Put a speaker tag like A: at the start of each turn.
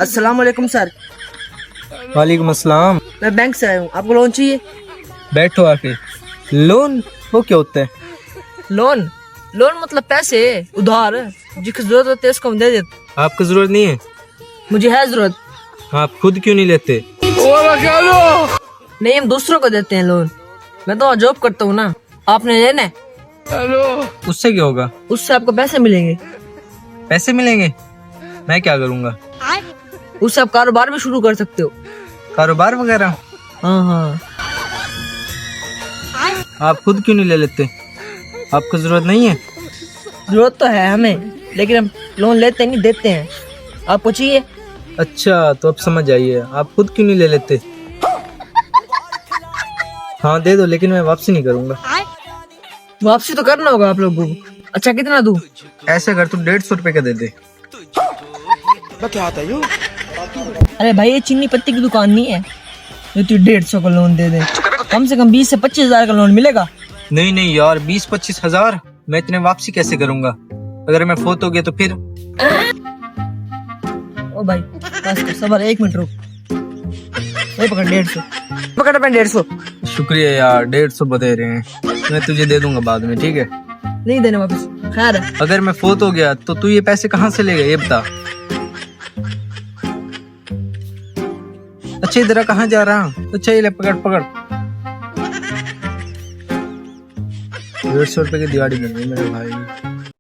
A: अस्सलाम वालेकुम सर।
B: वालेकुम अस्सलाम।
A: मैं बैंक से आया हूँ, आपको लोन चाहिए?
B: बैठो आके। लोन वो क्या होता है?
A: लोन लोन मतलब पैसे उधार, जिसकी जरूरत होती है उसको हम दे देते।
B: आपको जरूरत नहीं है?
A: मुझे है जरूरत।
B: आप खुद क्यों नहीं लेते?
A: नहीं, हम दूसरों को देते हैं लोन। मैं तो जॉब करता हूँ ना, आपने लेना है।
B: उससे क्या होगा?
A: उससे आपको पैसे मिलेंगे।
B: पैसे मिलेंगे? मैं क्या करूँगा?
A: उससे आप कारोबार भी शुरू कर सकते हो।
B: कारोबार वगैरह?
A: हाँ हाँ।
B: आप खुद क्यों नहीं ले लेते? आपको जरूरत नहीं है?
A: जरूरत तो है हमें, लेकिन हम लोन लेते नहीं, देते हैं। आपको चाहिए?
B: अच्छा, तो अब समझ आइए। आप खुद क्यों नहीं ले लेते? हाँ दे दो, लेकिन मैं वापसी नहीं करूँगा।
A: वापसी तो करना होगा आप लोगों को। अच्छा, कितना दूं?
B: ऐसा कर, तू 150 रुपए का दे दे।
A: अरे भाई, ये चीनी पत्ती की दुकान नहीं है जो तू 150 का लोन दे दे। कम से कम 20 से 25 हजार का लोन मिलेगा।
B: नहीं नहीं यार, 20-25 हजार मैं इतने वापसी कैसे करूँगा? अगर मैं फोत हो गया तो फिर?
A: ओ भाई बस कर, सबर, 1 मिनट रुक। ये पकड़ 150, पकड़ अपने 150।
B: शुक्रिया यार, 150 बता रहे हैं। मैं तुझे दे दूंगा बाद में, ठीक है?
A: नहीं देने वापस, खैर है।
B: अगर मैं फोत हो गया तो तू ये पैसे कहाँ से लेगा, ये बता। अच्छा, इधर कहाँ जा रहा हूँ? अच्छा ये ले, पकड़ पकड़। 150 रुपए की दिवाली बन गई मेरे भाई।